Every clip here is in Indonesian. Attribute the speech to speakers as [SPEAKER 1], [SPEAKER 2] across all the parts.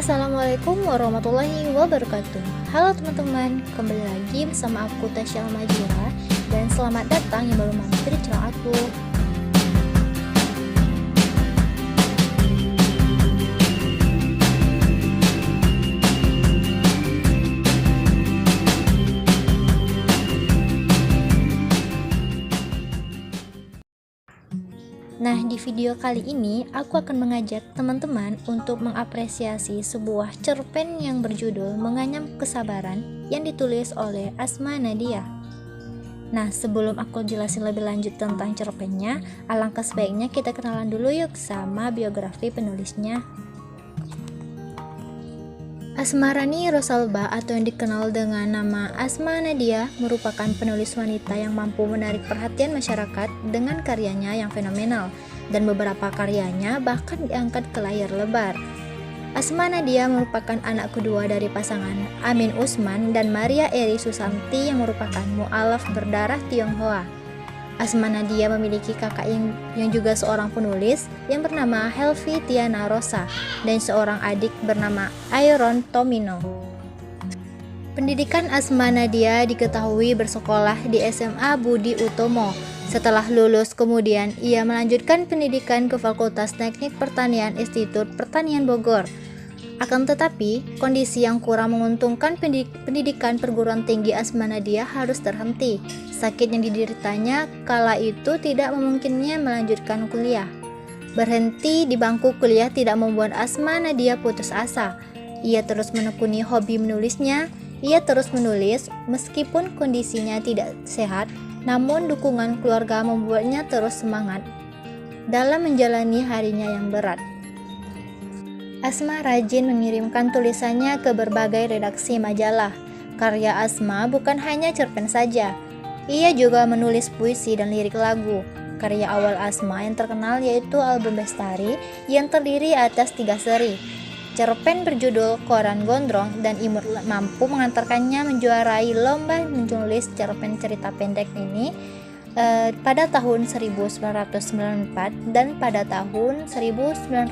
[SPEAKER 1] Assalamualaikum warahmatullahi wabarakatuh. Halo teman-teman, kembali lagi bersama aku Tasya Majura, dan selamat datang yang baru mampir di channel aku. Nah, di video kali ini aku akan mengajak teman-teman untuk mengapresiasi sebuah cerpen yang berjudul Menganyam Kesabaran yang ditulis oleh Asma Nadia. Nah, sebelum aku jelasin lebih lanjut tentang cerpennya, alangkah sebaiknya kita kenalan dulu yuk sama biografi penulisnya. Asma Rani Rosalba atau yang dikenal dengan nama Asma Nadia merupakan penulis wanita yang mampu menarik perhatian masyarakat dengan karyanya yang fenomenal, dan beberapa karyanya bahkan diangkat ke layar lebar. Asma Nadia merupakan anak kedua dari pasangan Amin Usman dan Maria Eri Susanti yang merupakan mu'alaf berdarah Tionghoa. Asma Nadia memiliki kakak yang juga seorang penulis yang bernama Helvi Tiana Rosa dan seorang adik bernama Aaron Tomino. Pendidikan Asma Nadia diketahui bersekolah di SMA Budi Utomo. Setelah lulus kemudian ia melanjutkan pendidikan ke Fakultas Teknik Pertanian Institut Pertanian Bogor. Akan tetapi, kondisi yang kurang menguntungkan pendidikan perguruan tinggi Asma Nadia harus terhenti. Sakit yang dideritanya kala itu tidak memungkinkannya melanjutkan kuliah. Berhenti di bangku kuliah tidak membuat Asma Nadia putus asa. Ia terus menekuni hobi menulisnya. Ia terus menulis meskipun kondisinya tidak sehat, namun dukungan keluarga membuatnya terus semangat dalam menjalani harinya yang berat. Asma rajin mengirimkan tulisannya ke berbagai redaksi majalah. Karya Asma bukan hanya cerpen saja. Ia juga menulis puisi dan lirik lagu. Karya awal Asma yang terkenal yaitu album Bestari yang terdiri atas 3 seri. Cerpen berjudul Koran Gondrong dan Imut mampu mengantarkannya menjuarai lomba menulis cerpen cerita pendek ini pada tahun 1994 dan pada tahun 1995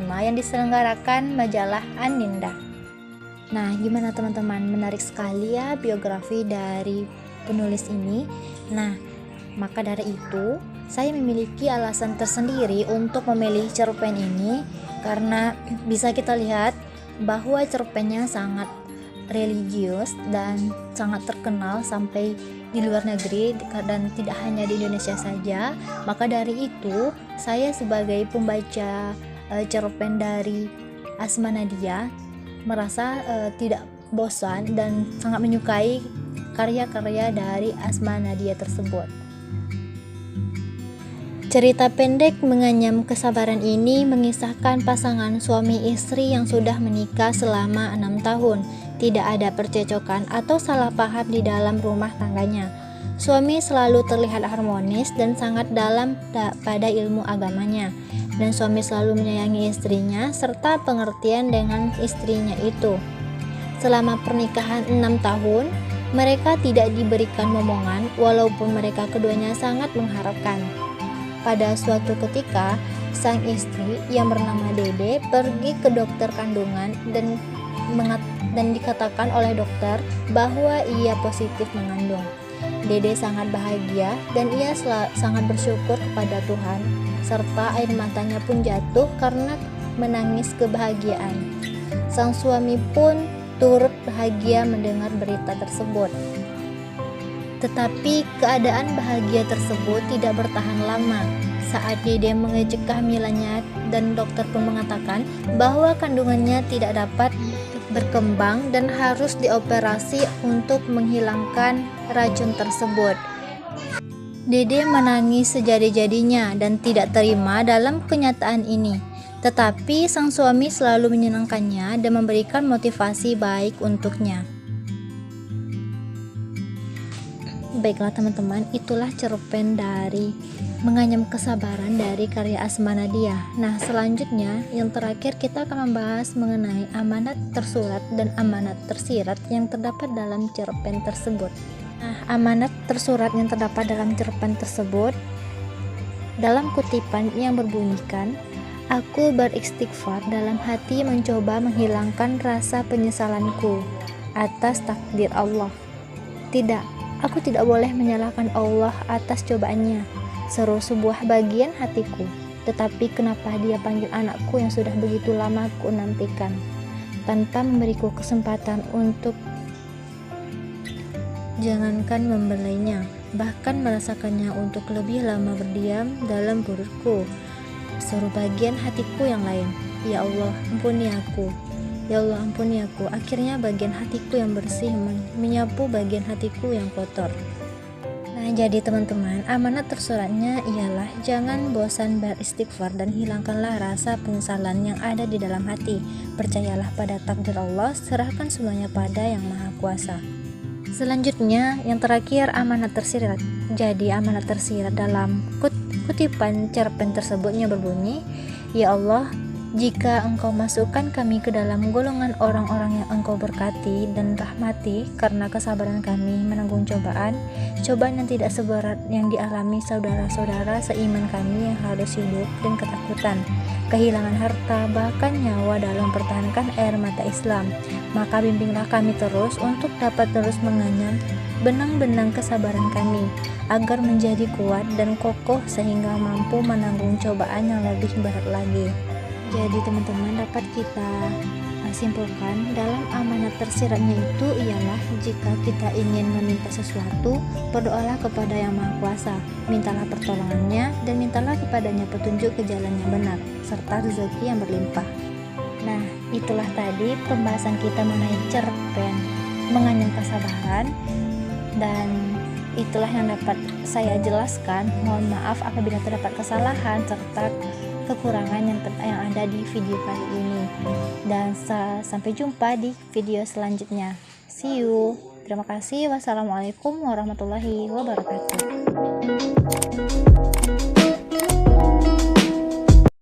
[SPEAKER 1] yang diselenggarakan majalah Aninda. Nah, gimana teman-teman? Menarik sekali ya biografi dari penulis ini. Nah, maka dari itu saya memiliki alasan tersendiri untuk memilih cerpen ini, karena bisa kita lihat bahwa cerpennya sangat religius dan sangat terkenal sampai di luar negeri dan tidak hanya di Indonesia saja. Maka dari itu saya sebagai pembaca cerpen dari Asma Nadia merasa tidak bosan dan sangat menyukai karya-karya dari Asma Nadia tersebut. Cerita pendek Menganyam Kesabaran ini mengisahkan pasangan suami istri yang sudah menikah selama 6 tahun. Tidak ada percecokan atau salah paham di dalam rumah tangganya. Suami selalu terlihat harmonis dan sangat dalam pada ilmu agamanya. Dan suami selalu menyayangi istrinya serta pengertian dengan istrinya itu. Selama pernikahan 6 tahun, mereka tidak diberikan momongan walaupun mereka keduanya sangat mengharapkan. Pada suatu ketika, sang istri yang bernama Dede pergi ke dokter kandungan dan dikatakan oleh dokter bahwa ia positif mengandung. Dede sangat bahagia dan ia sangat bersyukur kepada Tuhan, serta air matanya pun jatuh karena menangis kebahagiaan. Sang suami pun turut bahagia mendengar berita tersebut. Tetapi keadaan bahagia tersebut tidak bertahan lama. Saat Dede mengecek kehamilannya dan dokter pun mengatakan bahwa kandungannya tidak dapat berkembang dan harus dioperasi untuk menghilangkan racun tersebut. Dede menangis sejadi-jadinya dan tidak terima dalam kenyataan ini. Tetapi sang suami selalu menyenangkannya dan memberikan motivasi baik untuknya. Baiklah teman-teman, itulah cerpen dari Menganyam Kesabaran dari karya Asma Nadia. Nah, selanjutnya yang terakhir kita akan membahas mengenai amanat tersurat dan amanat tersirat yang terdapat dalam cerpen tersebut. Nah, amanat tersurat yang terdapat dalam cerpen tersebut dalam kutipan yang berbunyikan, Aku beristighfar dalam hati mencoba menghilangkan rasa penyesalanku atas takdir Allah. Tidak, aku tidak boleh menyalahkan Allah atas cobaannya, seru sebuah bagian hatiku. Tetapi kenapa dia panggil anakku yang sudah begitu lama ku nantikan, tanpa memberiku kesempatan untuk jangankan membelainya, bahkan merasakannya untuk lebih lama berdiam dalam perutku. Seru bagian hatiku yang lain. Ya Allah, ampuni aku. Ya Allah, ampuni aku. Akhirnya bagian hatiku yang bersih menyapu bagian hatiku yang kotor. Nah, jadi teman-teman, amanat tersuratnya ialah jangan bosan beristighfar dan hilangkanlah rasa penyesalan yang ada di dalam hati. Percayalah pada takdir Allah, serahkan semuanya pada Yang Maha Kuasa. Selanjutnya, yang terakhir, amanat tersirat. Jadi amanat tersirat dalam kutipan cerpen tersebutnya berbunyi, Ya Allah, jika Engkau masukkan kami ke dalam golongan orang-orang yang Engkau berkati dan rahmati karena kesabaran kami menanggung cobaan yang tidak seberat yang dialami saudara-saudara seiman kami yang harus hidup dan ketakutan, kehilangan harta, bahkan nyawa dalam mempertahankan air mata Islam, maka bimbinglah kami terus untuk dapat terus menganyam benang-benang kesabaran kami, agar menjadi kuat dan kokoh sehingga mampu menanggung cobaan yang lebih berat lagi. Jadi teman-teman, dapat kita simpulkan dalam amanat tersiratnya itu ialah jika kita ingin meminta sesuatu, berdoalah kepada Yang Maha Kuasa, mintalah pertolongannya dan mintalah kepadanya petunjuk ke jalan yang benar serta rezeki yang berlimpah. Nah, itulah tadi pembahasan kita mengenai cerpen Menganyam Kesabaran, dan itulah yang dapat saya jelaskan. Mohon maaf apabila terdapat kesalahan serta kekurangan yang ada di video kali ini, dan sampai jumpa di video selanjutnya. See you. Terima kasih. Wassalamualaikum warahmatullahi wabarakatuh.